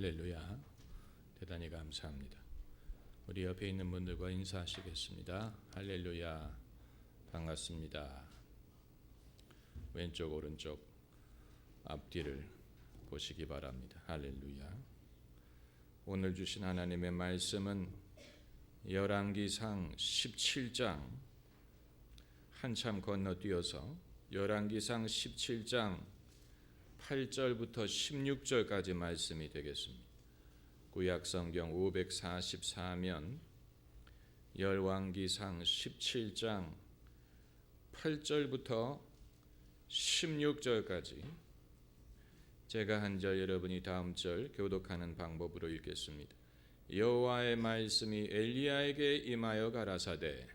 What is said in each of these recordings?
할렐루야. 대단히 감사합니다. 우리 옆에 있는 분들과 인사하시겠습니다. 할렐루야. 반갑습니다. 왼쪽 오른쪽 앞뒤를 보시기 바랍니다. 할렐루야. 오늘 주신 하나님의 말씀은 열왕기상 17장 한참 건너뛰어서 열왕기상 17장 8절부터 16절까지 말씀이 되겠습니다. 구약성경 544면 열왕기상 17장 8절부터 16절까지 제가 한 절 여러분이 다음 절 교독하는 방법으로 읽겠습니다. 여호와의 말씀이 엘리야에게 임하여 가라사대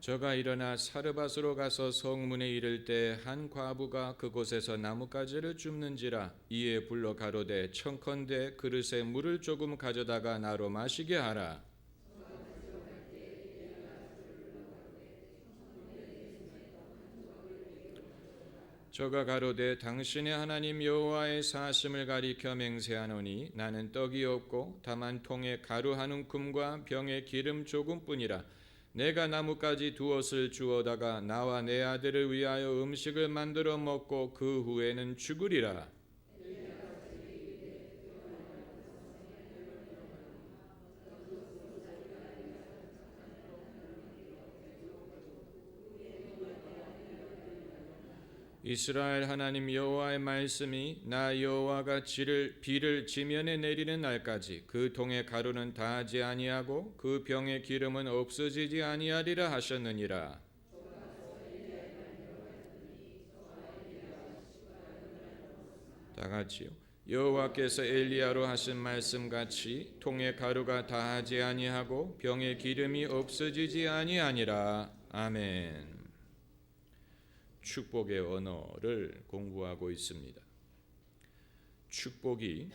저가 일어나 사르밧으로 가서 성문에 이를 때 한 과부가 그곳에서 나뭇가지를 줍는지라 이에 불러 가로되 청컨대 그릇에 물을 조금 가져다가 나로 마시게 하라. 저가 가로되 당신의 하나님 여호와의 사심을 가리켜 맹세하노니 나는 떡이 없고 다만 통에 가루 한 움큼과 병에 기름 조금뿐이라. 내가 나뭇가지 두엇을 주어다가 나와 내 아들을 위하여 음식을 만들어 먹고 그 후에는 죽으리라. 이스라엘 하나님 여호와의 말씀이 나 여호와가 비를 지면에 내리는 날까지 그 통의 가루는 다하지 아니하고 그 병의 기름은 없어지지 아니하리라 하셨느니라. 다 같이요. 여호와께서 엘리야로 하신 말씀같이 통의 가루가 다하지 아니하고 병의 기름이 없어지지 아니하니라. 아멘. 축복의 언어를 공부하고 있습니다. 축복이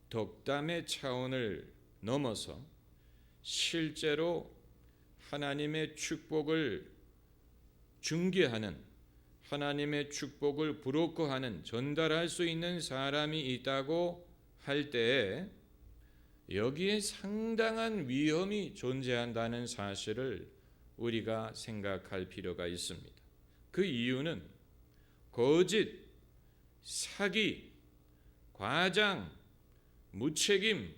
덕담의 차원을 넘어서 실제로 하나님의 축복을 중개하는, 하나님의 축복을 브로커하는, 전달할 수 있는 사람이 있다고 할 때에 여기에 상당한 위험이 존재한다는 사실을 우리가 생각할 필요가 있습니다. 그 이유는 거짓, 사기, 과장, 무책임,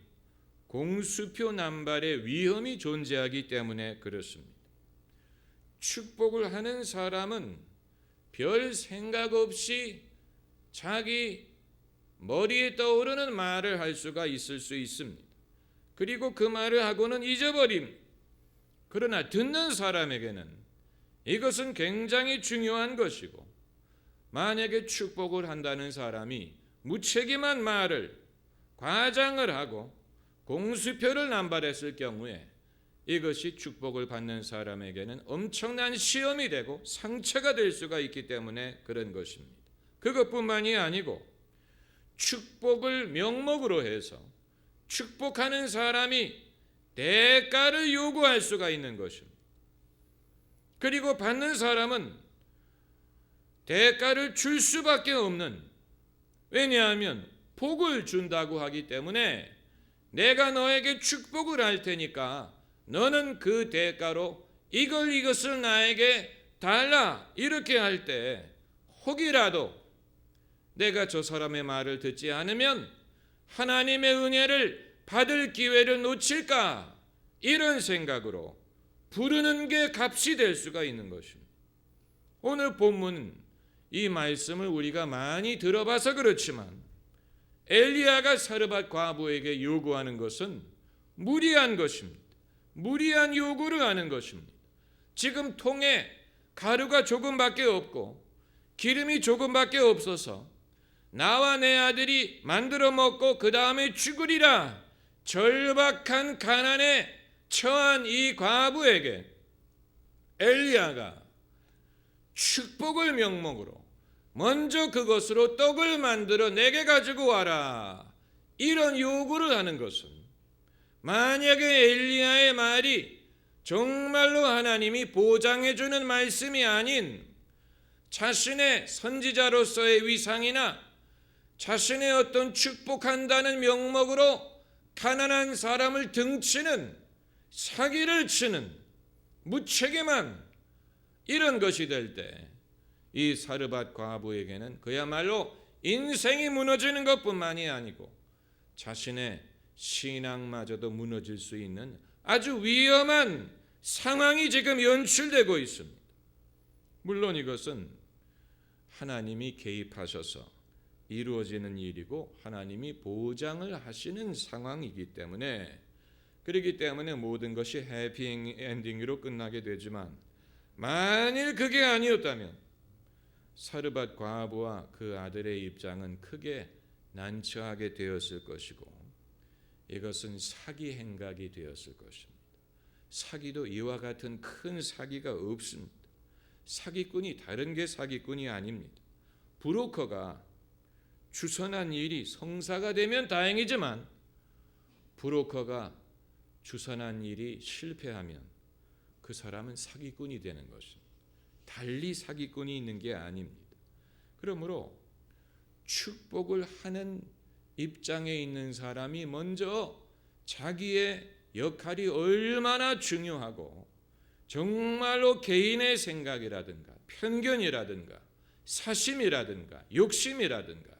공수표 남발의 위험이 존재하기 때문에 그렇습니다. 축복을 하는 사람은 별 생각 없이 자기 머리에 떠오르는 말을 할 수가 있을 수 있습니다. 그리고 그 말을 하고는 잊어버림. 그러나 듣는 사람에게는 이것은 굉장히 중요한 것이고, 만약에 축복을 한다는 사람이 무책임한 말을, 과장을 하고 공수표를 남발했을 경우에 이것이 축복을 받는 사람에게는 엄청난 시험이 되고 상처가 될 수가 있기 때문에 그런 것입니다. 그것뿐만이 아니고 축복을 명목으로 해서 축복하는 사람이 대가를 요구할 수가 있는 것입니다. 그리고 받는 사람은 대가를 줄 수밖에 없는, 왜냐하면 복을 준다고 하기 때문에 내가 너에게 축복을 할 테니까 너는 그 대가로 이것을 나에게 달라, 이렇게 할 때 혹이라도 내가 저 사람의 말을 듣지 않으면 하나님의 은혜를 받을 기회를 놓칠까, 이런 생각으로 부르는 게 값이 될 수가 있는 것입니다. 오늘 본문은 이 말씀을 우리가 많이 들어봐서 그렇지만 엘리야가 사르밧 과부에게 요구하는 것은 무리한 것입니다. 무리한 요구를 하는 것입니다. 지금 통에 가루가 조금밖에 없고 기름이 조금밖에 없어서 나와 내 아들이 만들어 먹고 그 다음에 죽으리라, 절박한 가난에 처한 이 과부에게 엘리야가 축복을 명목으로 먼저 그것으로 떡을 만들어 내게 가지고 와라, 이런 요구를 하는 것은 만약에 엘리야의 말이 정말로 하나님이 보장해주는 말씀이 아닌 자신의 선지자로서의 위상이나 자신의 어떤 축복한다는 명목으로 가난한 사람을 등치는, 사기를 치는 무책임한 이런 것이 될 때 이 사르밧 과부에게는 그야말로 인생이 무너지는 것뿐만이 아니고 자신의 신앙마저도 무너질 수 있는 아주 위험한 상황이 지금 연출되고 있습니다. 물론 이것은 하나님이 개입하셔서 이루어지는 일이고 하나님이 보장을 하시는 상황이기 때문에, 그렇기 때문에 모든 것이 해피엔딩으로 끝나게 되지만, 만일 그게 아니었다면 사르밧 과부와 그 아들의 입장은 크게 난처하게 되었을 것이고 이것은 사기 행각이 되었을 것입니다. 사기도 이와 같은 큰 사기가 없습니다. 사기꾼이 다른 게 사기꾼이 아닙니다. 브로커가 주선한 일이 성사가 되면 다행이지만 브로커가 주선한 일이 실패하면 그 사람은 사기꾼이 되는 것입니다. 달리 사기꾼이 있는 게 아닙니다. 그러므로 축복을 하는 입장에 있는 사람이 먼저 자기의 역할이 얼마나 중요하고 정말로 개인의 생각이라든가 편견이라든가 사심이라든가 욕심이라든가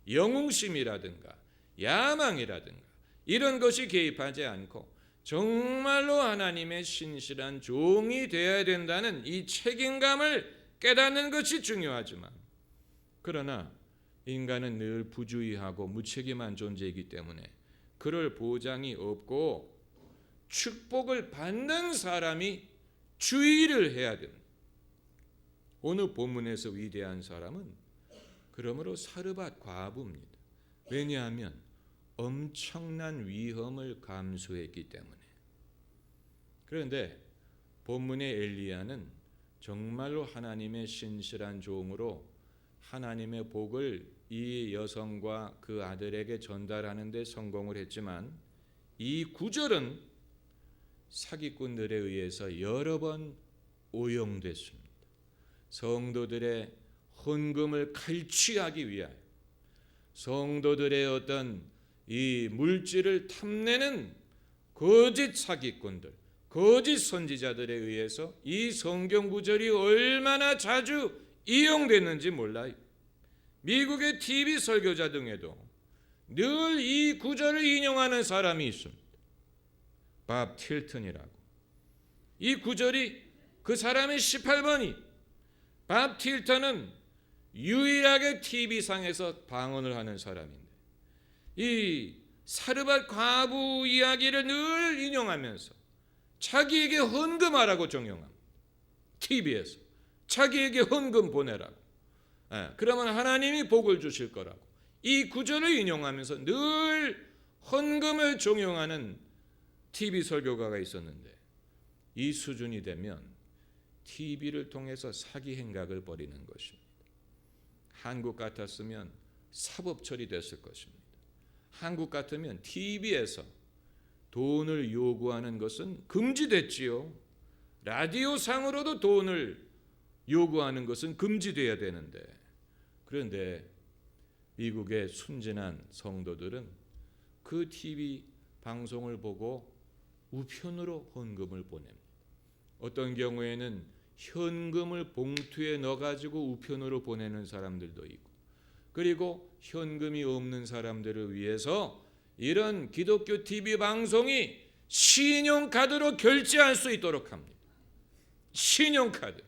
영웅심이라든가 야망이라든가 이런 것이 개입하지 않고 정말로 하나님의 신실한 종이 되어야 된다는 이 책임감을 깨닫는 것이 중요하지만, 그러나 인간은 늘 부주의하고 무책임한 존재이기 때문에 그럴 보장이 없고 축복을 받는 사람이 주의를 해야 됩니다. 오늘 본문에서 위대한 사람은 그러므로 사르밧 과부입니다. 왜냐하면 엄청난 위험을 감수했기 때문에. 그런데 본문의 엘리야는 정말로 하나님의 신실한 종으로 하나님의 복을 이 여성과 그 아들에게 전달하는 데 성공을 했지만 이 구절은 사기꾼들에 의해서 여러 번 오용됐습니다. 성도들의 헌금을 칼취하기 위하여, 성도들의 어떤 이 물질을 탐내는 거짓 사기꾼들, 거짓 선지자들에 의해서 이 성경 구절이 얼마나 자주 이용됐는지 몰라요. 미국의 TV 설교자 등에도 늘 이 구절을 인용하는 사람이 있습니다. 밥 틸턴이라고. 이 구절이 그 사람의 18번이, 밥 틸턴은 유일하게 TV상에서 방언을 하는 사람인데 이 사르밧 과부 이야기를 늘 인용하면서 자기에게 헌금하라고 종용합니다. TV에서 자기에게 헌금 보내라고. 그러면 하나님이 복을 주실 거라고 이 구절을 인용하면서 늘 헌금을 종용하는 TV 설교가가 있었는데, 이 수준이 되면 TV를 통해서 사기 행각을 벌이는 것입니다. 한국 같았으면 사법 처리됐을 것입니다. 한국 같으면 TV에서 돈을 요구하는 것은 금지됐지요. 라디오상으로도 돈을 요구하는 것은 금지돼야 되는데, 그런데 미국의 순진한 성도들은 그 TV 방송을 보고 우편으로 헌금을 보냅니다. 어떤 경우에는 현금을 봉투에 넣어가지고 우편으로 보내는 사람들도 있고, 그리고 현금이 없는 사람들을 위해서 이런 기독교 TV 방송이 신용카드로 결제할 수 있도록 합니다. 신용카드.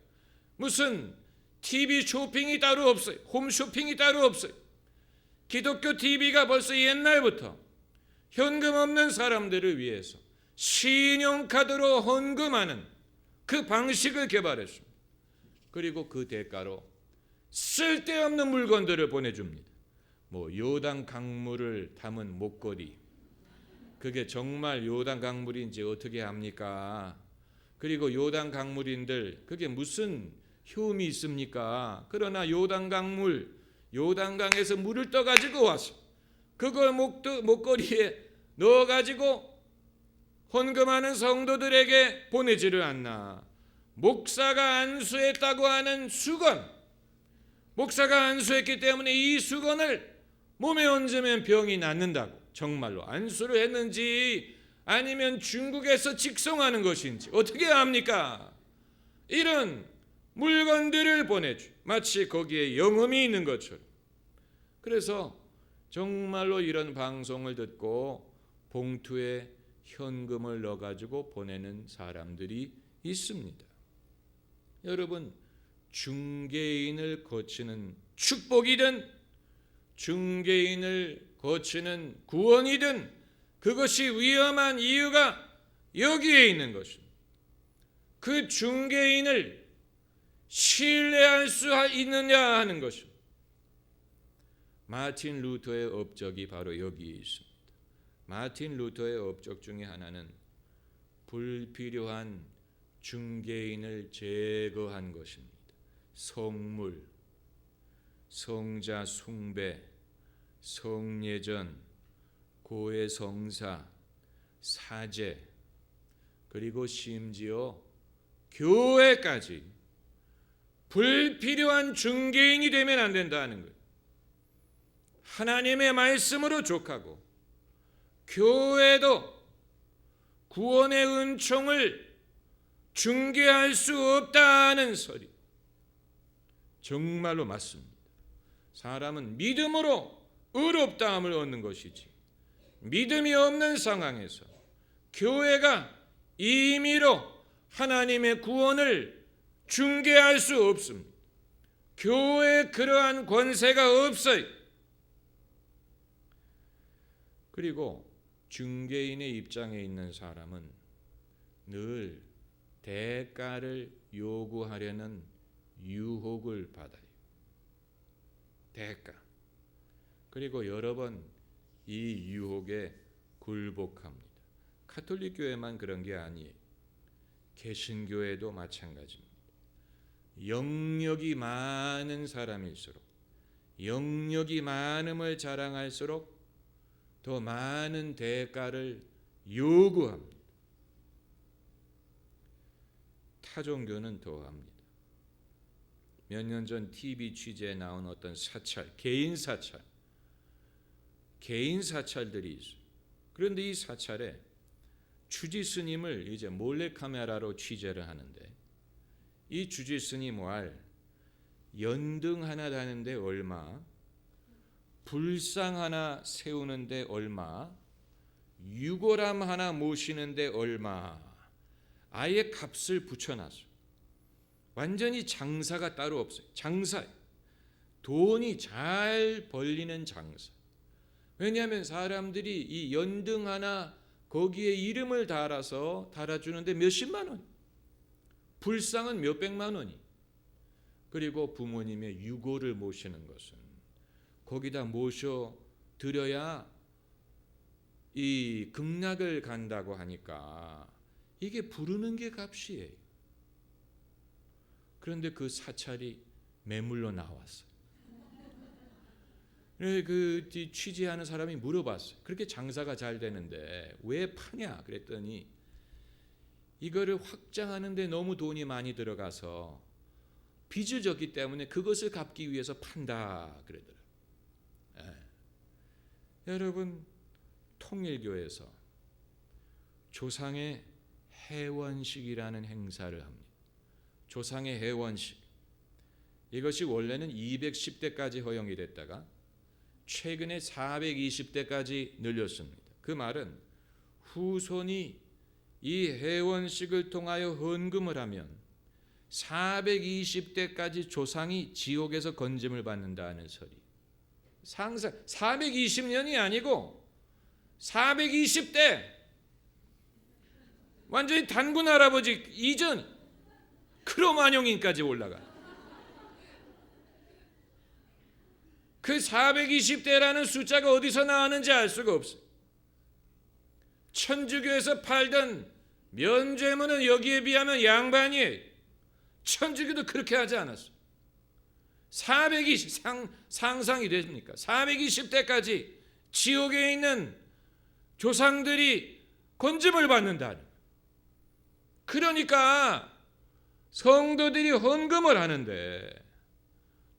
무슨 TV 쇼핑이 따로 없어요. 홈쇼핑이 따로 없어요. 기독교 TV가 벌써 옛날부터 현금 없는 사람들을 위해서 신용카드로 헌금하는 그 방식을 개발했습니다. 그리고 그 대가로 쓸데없는 물건들을 보내줍니다. 뭐 요단 강물을 담은 목걸이, 그게 정말 요단 강물인지 어떻게 합니까? 그리고 요단 강물인들 그게 무슨 효험이 있습니까? 그러나 요단 강물, 요단강에서 물을 떠가지고 와서 그걸 목걸이에 넣어가지고 헌금하는 성도들에게 보내지를 않나. 목사가 안수했다고 하는 수건, 목사가 안수했기 때문에 이 수건을 몸에 얹으면 병이 낫는다고 정말로 안수를 했는지 아니면 중국에서 직송하는 것인지 어떻게 합니까? 이런 물건들을 보내주, 마치 거기에 영음이 있는 것처럼. 그래서 정말로 이런 방송을 듣고 봉투에 현금을 넣어가지고 보내는 사람들이 있습니다. 여러분, 중개인을 거치는 축복이든 중개인을 거치는 구원이든 그것이 위험한 이유가 여기에 있는 것입니다. 그 중개인을 신뢰할 수 있느냐 하는 것입니다. 마틴 루터의 업적이 바로 여기에 있습니다. 마틴 루터의 업적 중에 하나는 불필요한 중개인을 제거한 것입니다. 성물, 성자 숭배, 성례전, 고해 성사, 사제, 그리고 심지어 교회까지 불필요한 중개인이 되면 안 된다는 거예요. 하나님의 말씀으로 족하고 교회도 구원의 은총을 중개할 수 없다는 소리, 정말로 맞습니다. 사람은 믿음으로 의롭다함을 얻는 것이지 믿음이 없는 상황에서 교회가 임의로 하나님의 구원을 중개할 수 없습니다. 교회에 그러한 권세가 없어요. 그리고 중개인의 입장에 있는 사람은 늘 대가를 요구하려는 유혹을 받아요. 대가. 그리고 여러 번 이 유혹에 굴복합니다. 가톨릭 교회만 그런 게 아니에요. 개신교회도 마찬가지입니다. 영역이 많은 사람일수록, 영역이 많음을 자랑할수록 더 많은 대가를 요구합니다. 타종교는 더합니다. 몇 년 전 TV 취재에 나온 어떤 사찰, 개인 사찰들이 있어요. 그런데 이 사찰에 주지 스님을 이제 몰래카메라로 취재를 하는데 이 주지 스님 왈 연등 하나 다는데 얼마, 불상 하나 세우는데 얼마, 유골함 하나 모시는데 얼마, 아예 값을 붙여놨어요. 완전히 장사가 따로 없어요. 장사, 돈이 잘 벌리는 장사. 왜냐하면 사람들이 이 연등 하나 거기에 이름을 달아주는데 몇십만 원, 불상은 몇백만 원이. 그리고 부모님의 유골을 모시는 것은 거기다 모셔 드려야 이 극락을 간다고 하니까 이게 부르는 게 값이에요. 그런데 그 사찰이 매물로 나왔어요. 그 취재하는 사람이 물어봤어요. 그렇게 장사가 잘 되는데 왜 파냐? 그랬더니 이거를 확장하는데 너무 돈이 많이 들어가서 빚을 졌기 때문에 그것을 갚기 위해서 판다 그러더라고요. 여러분, 통일교에서 조상의 해원식이라는 행사를 합니다. 조상의 해원식, 이것이 원래는 210대까지 허용이 됐다가 최근에 420대까지 늘렸습니다. 그 말은 후손이 이 해원식을 통하여 헌금을 하면 420대까지 조상이 지옥에서 건짐을 받는다는 소리. 상상 420년이 아니고 420대, 완전히 단군 할아버지 이전 크로마뇽인까지 올라가. 그 420대라는 숫자가 어디서 나왔는지 알 수가 없어요. 천주교에서 팔던 면죄문은 여기에 비하면 양반이에요. 천주교도 그렇게 하지 않았어요. 420, 상상이 됩니까? 420대까지 지옥에 있는 조상들이 건짐을 받는다. 그러니까 성도들이 헌금을 하는데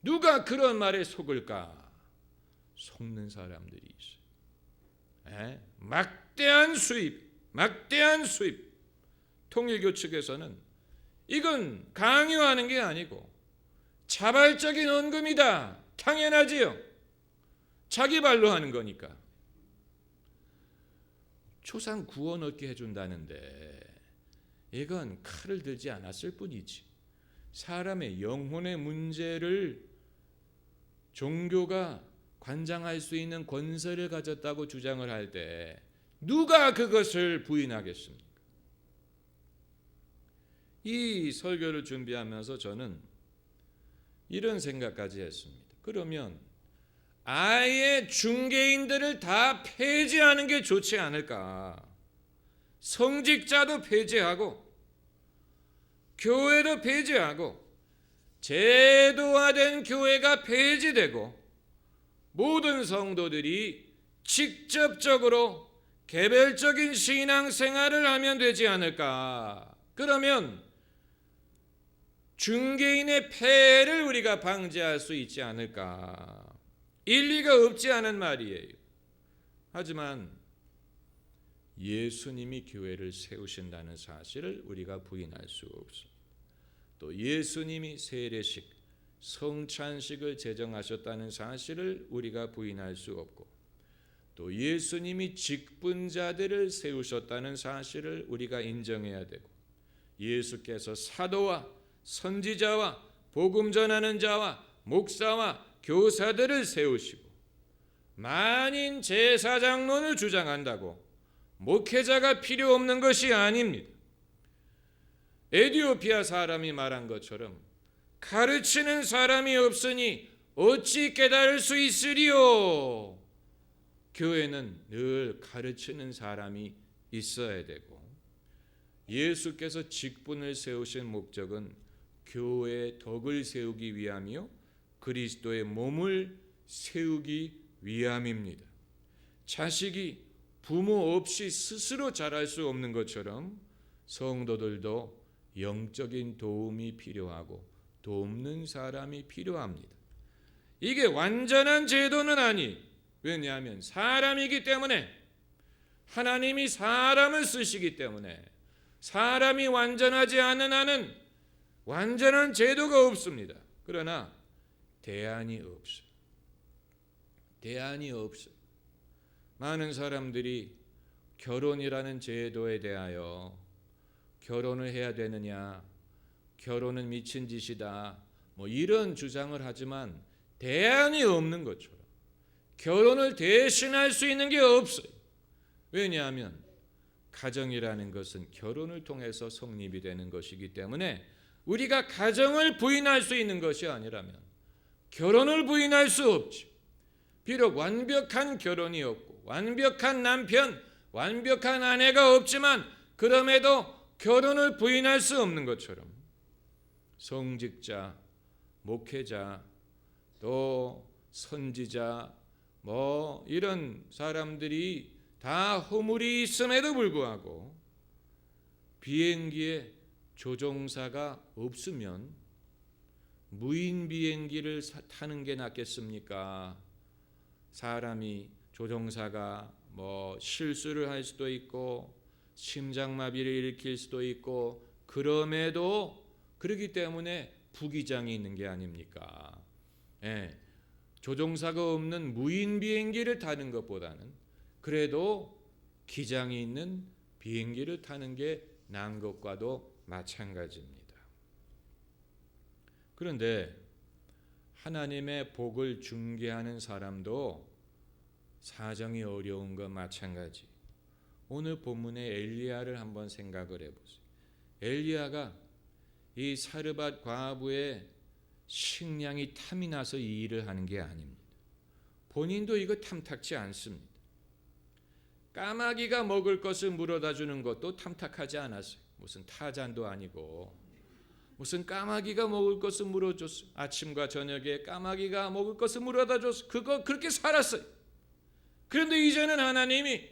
누가 그런 말에 속을까? 속는 사람들이 있어요. 막대한 수입. 통일교 측에서는 이건 강요하는 게 아니고 자발적인 헌금이다. 당연하지요. 자기 발로 하는 거니까. 초상 구원 얻게 해준다는데 이건 칼을 들지 않았을 뿐이지. 사람의 영혼의 문제를 종교가 관장할 수 있는 권세를 가졌다고 주장을 할 때 누가 그것을 부인하겠습니까? 이 설교를 준비하면서 저는 이런 생각까지 했습니다. 그러면 아예 중개인들을 다 폐지하는 게 좋지 않을까? 성직자도 폐지하고 교회도 폐지하고 제도화된 교회가 폐지되고 모든 성도들이 직접적으로 개별적인 신앙생활을 하면 되지 않을까? 그러면 중개인의 폐해를 우리가 방지할 수 있지 않을까? 일리가 없지 않은 말이에요. 하지만 예수님이 교회를 세우신다는 사실을 우리가 부인할 수 없습니다. 또 예수님이 세례식, 성찬식을 제정하셨다는 사실을 우리가 부인할 수 없고 또 예수님이 직분자들을 세우셨다는 사실을 우리가 인정해야 되고 예수께서 사도와 선지자와 복음 전하는 자와 목사와 교사들을 세우시고 만인 제사장론을 주장한다고 목회자가 필요 없는 것이 아닙니다. 에티오피아 사람이 말한 것처럼 가르치는 사람이 없으니 어찌 깨달을 수 있으리요? 교회는 늘 가르치는 사람이 있어야 되고 예수께서 직분을 세우신 목적은 교회의 덕을 세우기 위함이요 그리스도의 몸을 세우기 위함입니다. 자식이 부모 없이 스스로 자랄 수 없는 것처럼 성도들도 영적인 도움이 필요하고 돕는 사람이 필요합니다. 이게 완전한 제도는 아니. 왜냐하면 사람이기 때문에 하나님이 사람을 쓰시기 때문에 사람이 완전하지 않은 한은 완전한 제도가 없습니다. 그러나 대안이 없어요. 대안이 없어요. 많은 사람들이 결혼이라는 제도에 대하여 결혼을 해야 되느냐, 결혼은 미친 짓이다, 이런 주장을 하지만 대안이 없는 것처럼 결혼을 대신할 수 있는 게 없어요. 왜냐하면 가정이라는 것은 결혼을 통해서 성립이 되는 것이기 때문에 우리가 가정을 부인할 수 있는 것이 아니라면 결혼을 부인할 수 없지. 비록 완벽한 결혼이 없고 완벽한 남편, 완벽한 아내가 없지만 그럼에도 결혼을 부인할 수 없는 것처럼 성직자, 목회자, 또 선지자 이런 사람들이 다 허물이 있음에도 불구하고 비행기에 조종사가 없으면 무인 비행기를 타는 게 낫겠습니까? 사람이 조종사가 실수를 할 수도 있고 심장마비를 일으킬 수도 있고 그럼에도 그렇기 때문에 부기장이 있는 게 아닙니까? 조종사가 없는 무인 비행기를 타는 것보다는 그래도 기장이 있는 비행기를 타는 게 나은 것과도 마찬가지입니다. 그런데 하나님의 복을 중개하는 사람도 사정이 어려운 것 마찬가지. 오늘 본문의 엘리야를 한번 생각을 해보세요. 엘리야가 이 사르밧 과부의 식량이 탐이 나서 이 일을 하는 게 아닙니다. 본인도 이거 탐탁지 않습니다. 까마귀가 먹을 것을 물어다 주는 것도 탐탁하지 않았어요. 무슨 타잔도 아니고 무슨 까마귀가 먹을 것을 물어줬어요. 아침과 저녁에 까마귀가 먹을 것을 물어다 줬어요. 그거 그렇게 살았어요. 그런데 이제는 하나님이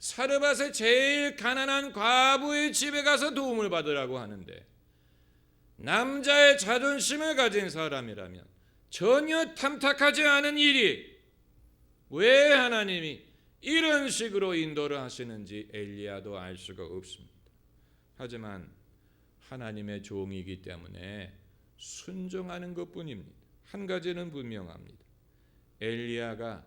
사르밧의 제일 가난한 과부의 집에 가서 도움을 받으라고 하는데, 남자의 자존심을 가진 사람이라면 전혀 탐탁하지 않은 일이 왜 하나님이 이런 식으로 인도를 하시는지 엘리야도 알 수가 없습니다. 하지만 하나님의 종이기 때문에 순종하는 것뿐입니다. 한 가지는 분명합니다. 엘리야가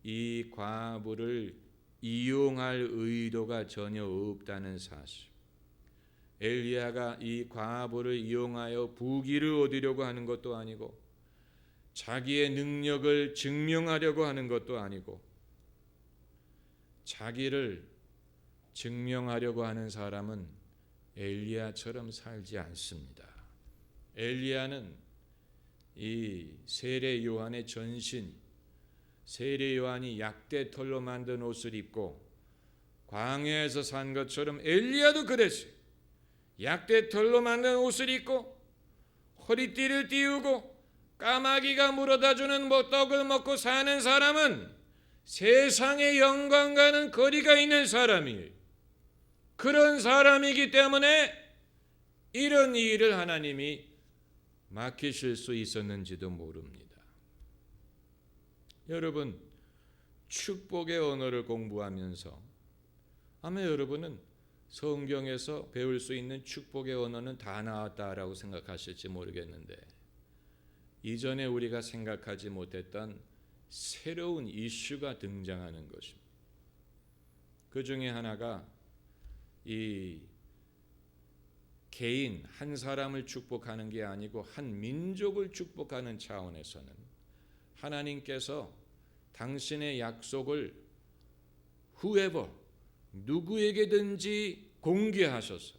이 과부를 이용할 의도가 전혀 없다는 사실. 엘리야가 이 과부를 이용하여 부귀를 얻으려고 하는 것도 아니고, 자기의 능력을 증명하려고 하는 것도 아니고, 자기를 증명하려고 하는 사람은 엘리야처럼 살지 않습니다. 엘리야는 이 세례 요한의 전신, 세례 요한이 약대 털로 만든 옷을 입고 광야에서 산 것처럼 엘리야도 그랬어요. 약대 털로 만든 옷을 입고 허리띠를 띄우고 까마귀가 물어다주는 떡을 먹고 사는 사람은 세상의 영광과는 거리가 있는 사람이에요. 그런 사람이기 때문에 이런 일을 하나님이 맡기실 수 있었는지도 모릅니다. 여러분, 축복의 언어를 공부하면서 아마 여러분은 성경에서 배울 수 있는 축복의 언어는 다 나왔다라고 생각하실지 모르겠는데, 이전에 우리가 생각하지 못했던 새로운 이슈가 등장하는 것입니다. 그 중에 하나가 이 개인 한 사람을 축복하는 게 아니고 한 민족을 축복하는 차원에서는 하나님께서 당신의 약속을 whoever, 누구에게든지 공개하셔서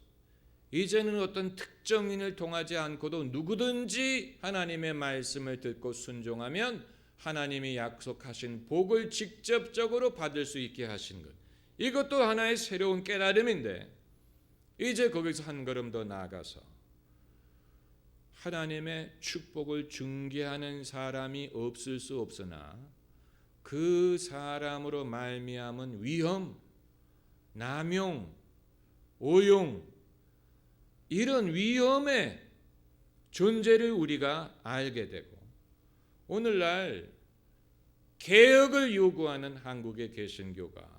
이제는 어떤 특정인을 통하지 않고도 누구든지 하나님의 말씀을 듣고 순종하면 하나님이 약속하신 복을 직접적으로 받을 수 있게 하신 것, 이것도 하나의 새로운 깨달음인데, 이제 거기서 한 걸음 더 나아가서 하나님의 축복을 중개하는 사람이 없을 수 없으나 그 사람으로 말미암은 위험, 남용, 오용, 이런 위험의 존재를 우리가 알게 되고, 오늘날 개혁을 요구하는 한국의 개신교가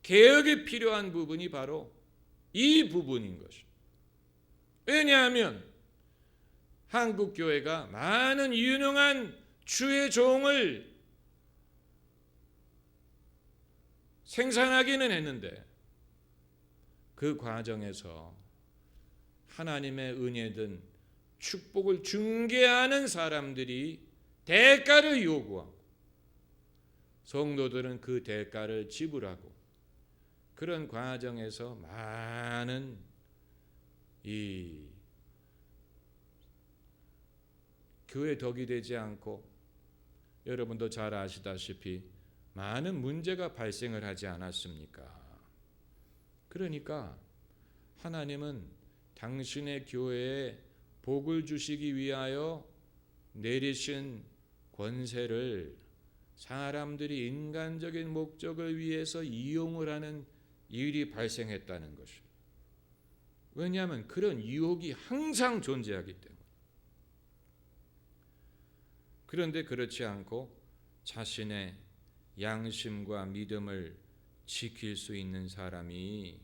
개혁이 필요한 부분이 바로 이 부분인 것입니다. 왜냐하면 한국 교회가 많은 유능한 주의 종을 생산하기는 했는데, 그 과정에서 하나님의 은혜든 축복을 중개하는 사람들이 대가를 요구하고 성도들은 그 대가를 지불하고, 그런 과정에서 많은 이 교회 덕이 되지 않고, 여러분도 잘 아시다시피 많은 문제가 발생을 하지 않았습니까? 그러니까 하나님은 당신의 교회에 복을 주시기 위하여 내리신 권세를 사람들이 인간적인 목적을 위해서 이용을 하는 일이 발생했다는 것입니다. 왜냐하면 그런 유혹이 항상 존재하기 때문에. 그런데 그렇지 않고 자신의 양심과 믿음을 지킬 수 있는 사람이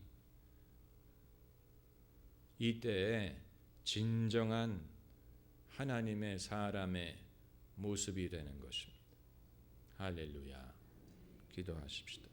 이때에 진정한 하나님의 사람의 모습이 되는 것입니다. 할렐루야. 기도하십시다.